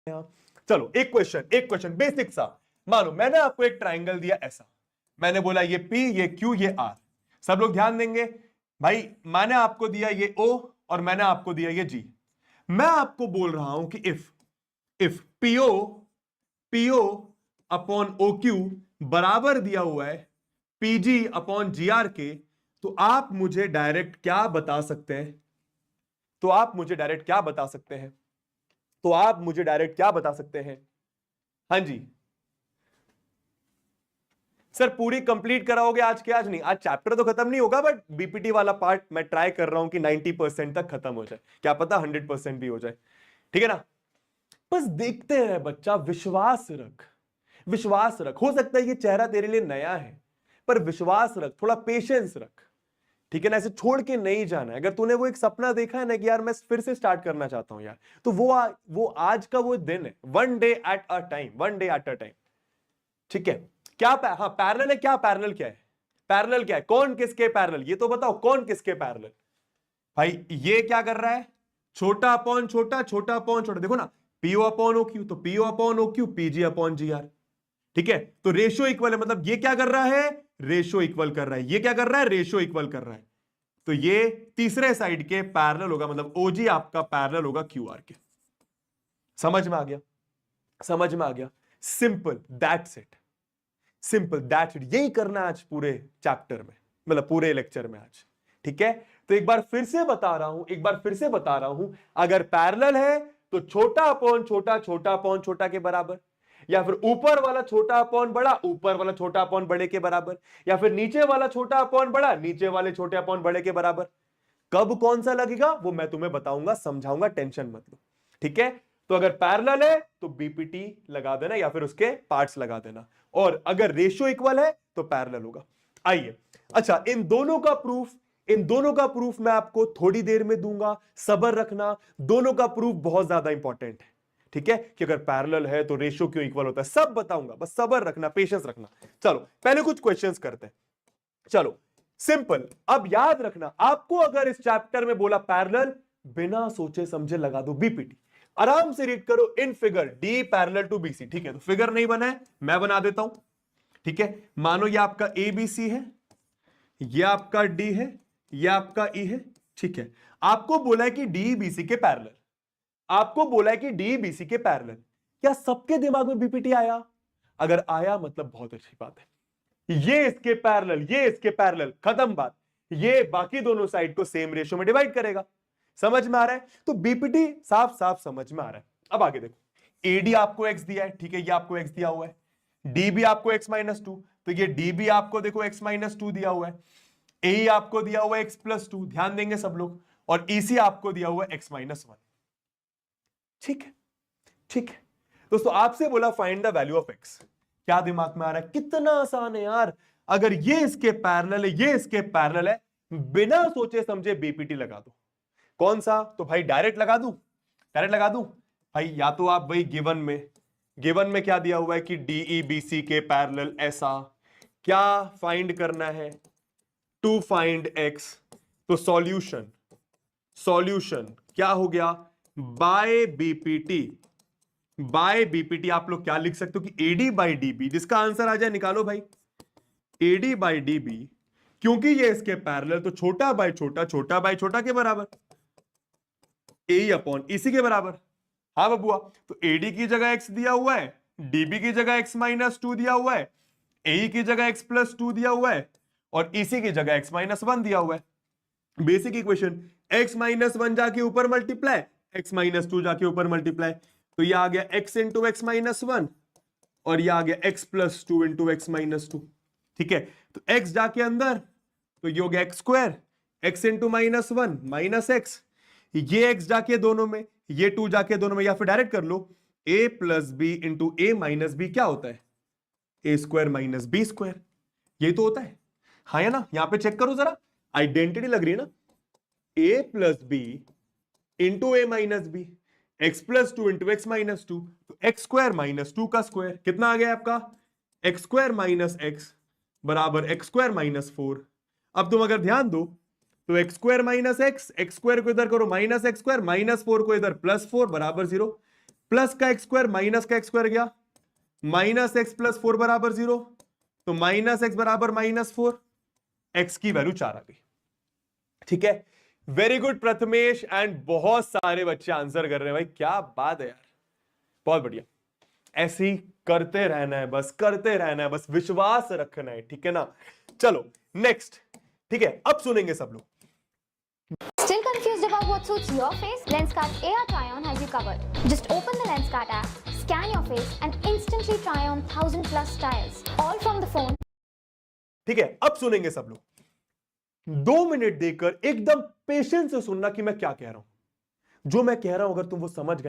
चलो एक question basic सा। मानो मैंने आपको एक ट्राइंगल दिया ऐसा, मैंने बोला ये P, ये Q, ये R। सब लोग ध्यान देंगे भाई, मैंने आपको दिया ये O और मैंने आपको दिया ये G। मैं आपको बोल रहा हूं कि इफ PO अपॉन OQ बराबर दिया हुआ है PG अपॉन GR के, तो आप मुझे डायरेक्ट क्या बता सकते हैं? तो आप मुझे डायरेक्ट क्या बता सकते हैं? तो आप मुझे डायरेक्ट क्या बता सकते हैं? हाँ जी सर, पूरी कंप्लीट कराओगे आज के आज? नहीं, आज चैप्टर तो खत्म नहीं होगा, बट बीपीटी वाला पार्ट मैं ट्राई कर रहा हूं कि 90% तक खत्म हो जाए, क्या पता 100% भी हो जाए। ठीक है ना? बस देखते हैं बच्चा, विश्वास रख, विश्वास रख। हो सकता है ये चेहरा तेरे लिए नया है, पर विश्वास रख, थोड़ा पेशेंस रख। ठीक है ना? ऐसे छोड़ के नहीं जाना है। अगर तूने वो एक सपना देखा है ना कि यार मैं फिर से स्टार्ट करना चाहता हूं यार, तो वो आज का वो दिन है। One day at a time, one day at a time. ठीक है? क्या हाँ पैरेलल है? क्या पैरेलल क्या है? पैरेलल क्या है? कौन किसके पैरेलल? ये तो बताओ, कौन किसके पैरेलल? भाई ये क्या कर रहा है? छोटा अपॉन छोटा, छोटा अपॉन छोटा। देखो ना, पीओ अपॉन ओ क्यू, तो PO upon O Q, PG upon G R. ठीक है? तो रेशियो इक्वल है, मतलब ये क्या कर रहा है? रेशियो इक्वल कर रहा है। ये क्या कर रहा है? रेशियो इक्वल कर रहा है। तो ये तीसरे साइड के पैरेलल होगा, मतलब ओजी आपका पैरेलल होगा क्यू आर के। समझ में आ गया? समझ में आ गया? Simple, that's it. Simple, that's it. यही करना है आज पूरे चैप्टर में, मतलब पूरे लेक्चर में आज। ठीक है? तो एक बार फिर से बता रहा हूं, एक बार फिर से बता रहा हूं, अगर पैरेलल है तो छोटा अपॉन छोटा, छोटा अपॉन छोटा के बराबर, या फिर ऊपर वाला छोटा अपॉन बड़ा, ऊपर वाला छोटा अपॉन बड़े के बराबर, या फिर नीचे वाला छोटा अपॉन बड़ा, नीचे वाले छोटे अपॉन बड़े के बराबर। कब कौन सा लगेगा वो मैं तुम्हें बताऊंगा, समझाऊंगा, टेंशन मत लो। ठीक है? तो अगर पैरेलल है तो बीपीटी लगा देना या फिर उसके पार्ट्स लगा देना, और अगर रेशियो इक्वल है तो पैरेलल होगा। आइए, अच्छा, इन दोनों का प्रूफ, इन दोनों का प्रूफ मैं आपको थोड़ी देर में दूंगा, सब्र रखना। दोनों का प्रूफ बहुत ज्यादा इंपॉर्टेंट है। ठीक है? कि अगर पैरेलल है तो रेशियो क्यों इक्वल होता है, सब बताऊंगा, बस सब्र रखना, पेशेंस रखना। चलो पहले कुछ क्वेश्चंस करते हैं। चलो सिंपल, अब याद रखना, आपको अगर इस चैप्टर में बोला पैरेलल, बिना सोचे समझे लगा दो बीपीटी। आराम से रीड करो, in figure D parallel to BC. ठीक है? तो फिगर नहीं बना है, मैं बना देता हूं। ठीक है? मानो ये आपका ए बी सी है, ये आपका डी है, ये आपका ई है। ठीक है? आपको बोला है कि डी बीसी के पैरेलल, आपको बोला है कि डी बीसी के पैरेलल। क्या सबके दिमाग में बीपीटी आया? अगर आया मतलब बहुत अच्छी बात है। ये इसके पैरेलल, ये इसके पैरेलल, खत्म बात। ये बाकी दोनों साइड को सेम रेशियो में डिवाइड करेगा। समझ में आ रहा है? तो बीपीटी साफ साफ समझ में आ रहा है। अब आगे देखो, एडी आपको एक्स दिया है, ठीक है, ये आपको एक्स दिया हुआ है। डी भी आपको एक्स माइनस टू, तो ये डी भी आपको देखो एक्स माइनस टू दिया हुआ है। ए आपको दिया हुआ है एक्स प्लस टू, ध्यान देंगे सब लोग, और ईसी आपको दिया हुआ है एक्स माइनस वन। ठीक है? ठीक है दोस्तों, आपसे बोला find the value of x. क्या दिमाग में आ रहा है? कितना आसान है यार। अगर ये इसके पैरेलल है, ये इसके पैरेलल है, बिना सोचे समझे बीपीटी लगा दो। कौन सा? तो भाई डायरेक्ट लगा दूं, डायरेक्ट लगा दूं भाई। या तो आप वही गिवन में क्या दिया हुआ है कि डीई बीसी के पैरेलल ऐसा, क्या फाइंड करना है? To find X. तो सॉल्यूशन, सॉल्यूशन क्या हो गया? Bye BPT. बाय बीपीटी आप लोग क्या लिख सकते हो कि एडी बाई डीबी, जिसका आंसर आ जाए निकालो भाई। एडी बाई डीबी, क्योंकि ये इसके पैरेलल, तो छोटा बाय छोटा, छोटा बाय छोटा के बराबर, ए अपॉन इसी के बराबर। हाँ बबुआ, तो एडी की जगह एक्स दिया हुआ है, डीबी की जगह एक्स माइनस टू दिया हुआ है, ए की जगह एक्स प्लस टू दिया हुआ है, और इसी की जगह एक्स माइनस वन दिया हुआ है। Basic equation, x minus one जाके ऊपर मल्टीप्लाई, एक्स माइनस टू जाके ऊपर मल्टीप्लाई, तो ये आ गया x into x minus one, और ये आ गया x plus two into x minus to. ठीक है? तो एक्स जाके अंदर, तो ये हो गया x square, x into minus one minus x, ये एक्स जाके दोनों में, ये टू जाके दोनों में, या फिर डायरेक्ट कर लो, ए plus b into a minus B क्या होता है? ए स्क्वायर माइनस बी स्क्वायर। यही तो होता है। हाँ या ना? यहां पे चेक करो जरा, आइडेंटिटी लग रही है ना? A plus b into a minus b, x plus two into x minus two, तो एक्स स्क्वायर माइनस टू का स्क्वायर कितना आ गया आपका? एक्स स्क्वायर माइनस एक्स बराबर एक्स स्क्वायर माइनस फोर। अब तुम अगर ध्यान दो तो x square minus x, x square को इधर करो minus x square, minus four को इधर प्लस फोर, बराबर जीरो। प्लस का एक्स स्क्वायर माइनस का एक्स स्क्वायर गया, माइनस एक्स प्लस 4 बराबर 0, तो माइनस एक्स बराबर -4, एक्स की वैल्यू 4 आ गई। ठीक है, वेरी गुड प्रथमेश, एंड बहुत सारे बच्चे आंसर कर रहे हैं भाई, क्या बात है यार, बहुत बढ़िया। ऐसे ही करते रहना है, बस करते रहना है, बस विश्वास रखना है, ठीक है ना। चलो नेक्स्ट, ठीक है, अब सुनेंगे सब लोग। Still confused about what suits your face? Lenskart AR Try-On has you covered. Just open the Lenskart app, scan your face and instantly try on 1000+ styles, all from the phone. ठीक है, अब सुनेंगे सब लोग। 2 मिनट देकर एकदम patience से सुनना कि मैं क्या कह रहा हूं। जो मैं कह रहा हूं अगर तुम वो समझ गए